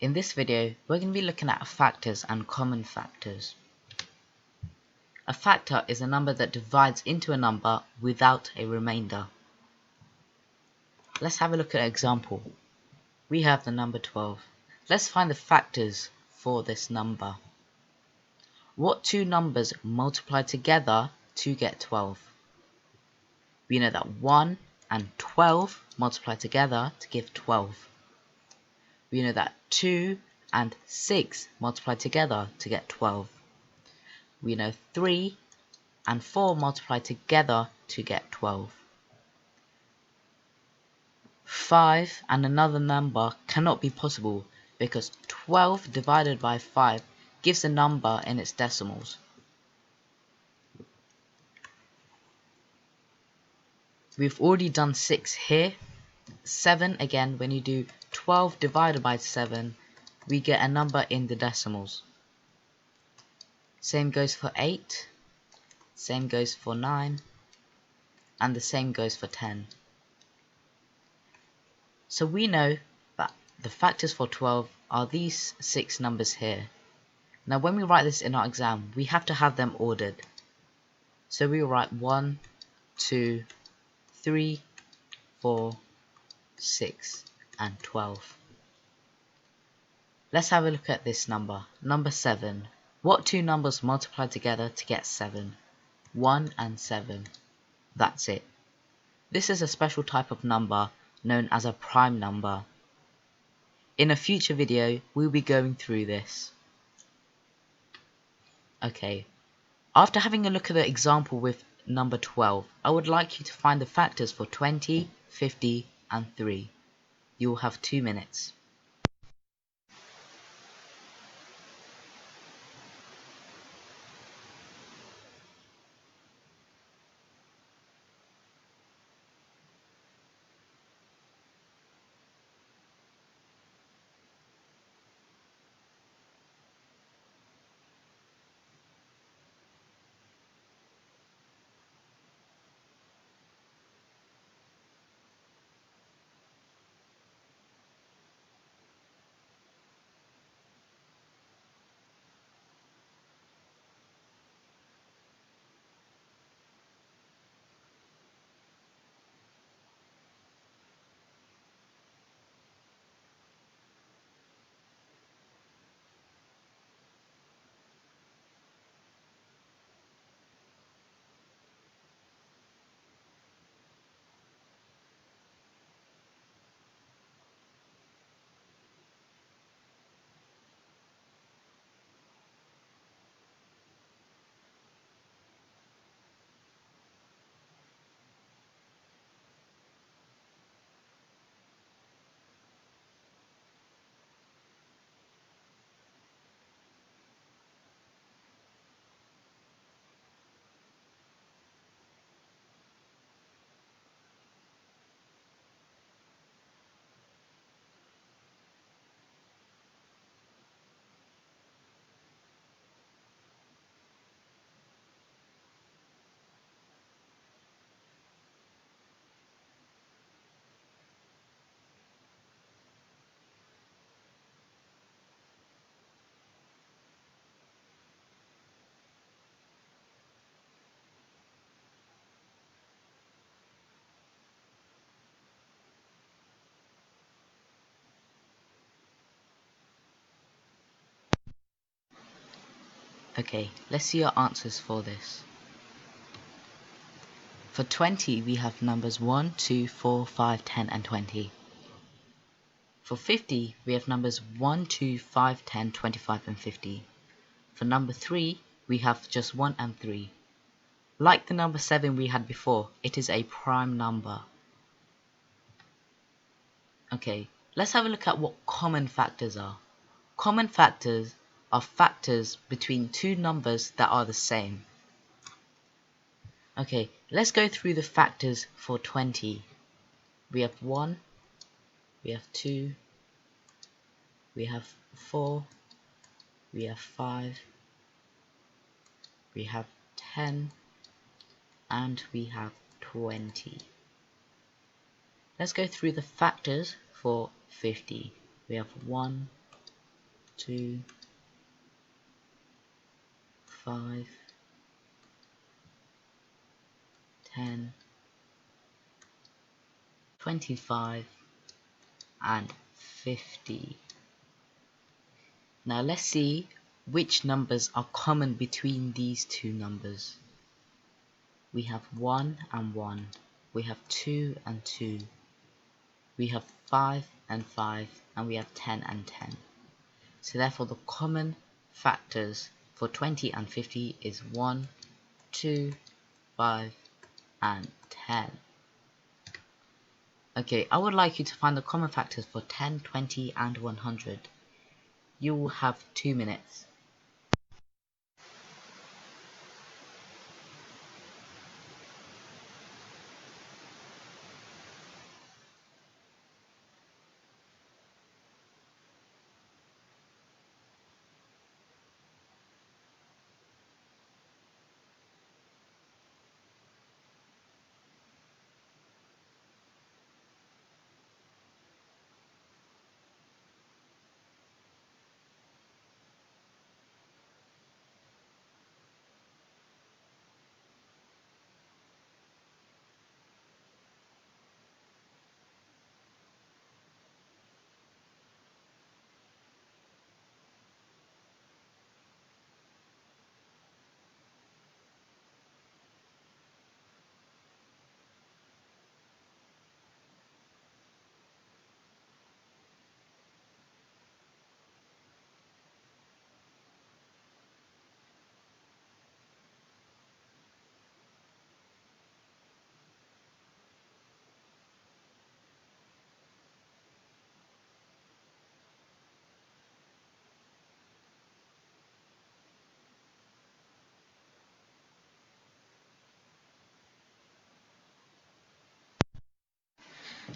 In this video, we're going to be looking at factors and common factors. A factor is a number that divides into a number without a remainder. Let's have a look at an example. We have the number 12. Let's find the factors for this number. What two numbers multiply together to get 12? We know that 1 and 12 multiply together to give 12. We know that 2 and 6 multiply together to get 12. We know 3 and 4 multiply together to get 12. 5 and another number cannot be possible because 12 divided by 5 gives a number in its decimals. We've already done 6 here. 7 again, when you do 12 divided by 7, we get a number in the decimals. Same goes for 8, same goes for 9, and the same goes for 10. So we know that the factors for 12 are these 6 numbers here. Now when we write this in our exam, we have to have them ordered. So we will write 1, 2, 3, 4, 6, and 12. Let's have a look at this number. Number 7. What two numbers multiply together to get 7? 1 and 7. That's it. This is a special type of number known as a prime number. In a future video, we'll be going through this. Okay, after having a look at the example with number 12, I would like you to find the factors for 20, 50, and 3. You will have 2 minutes. Okay, let's see our answers for this. For 20, we have numbers 1, 2, 4, 5, 10, and 20. For 50, we have numbers 1, 2, 5, 10, 25, and 50. For number 3, we have just 1 and 3. Like the number 7 we had before, it is a prime number. Okay, let's have a look at what common factors are. Common factors are factors between two numbers that are the same. Okay, let's go through the factors for 20. We have 1, we have 2, we have 4, we have 5, we have 10, and we have 20. Let's go through the factors for 50. We have 1, 2, 5, 10, 25, and 50. Now let's see which numbers are common between these two numbers. We have 1 and 1. We have 2 and 2. We have 5 and 5. And we have 10 and 10. So therefore the common factors for 20 and 50 is 1, 2, 5, and 10. Okay, I would like you to find the common factors for 10, 20, and 100. You will have 2 minutes.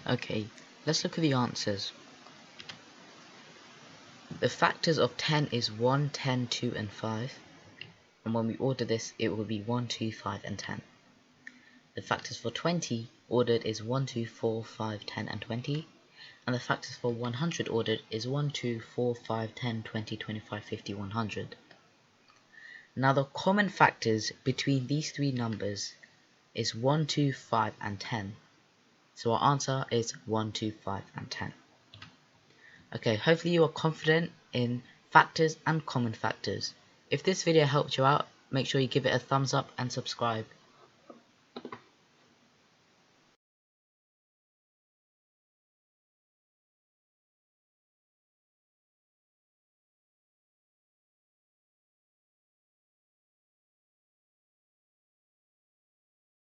Okay, let's look at the answers. The factors of 10 is 1, 10, 2, and 5. And when we order this, it will be 1, 2, 5, and 10. The factors for 20 ordered is 1, 2, 4, 5, 10, and 20. And the factors for 100 ordered is 1, 2, 4, 5, 10, 20, 25, 50, 100. Now the common factors between these three numbers is 1, 2, 5, and 10. So our answer is 1, 2, 5, and 10. Okay, hopefully you are confident in factors and common factors. If this video helped you out, make sure you give it a thumbs up and subscribe.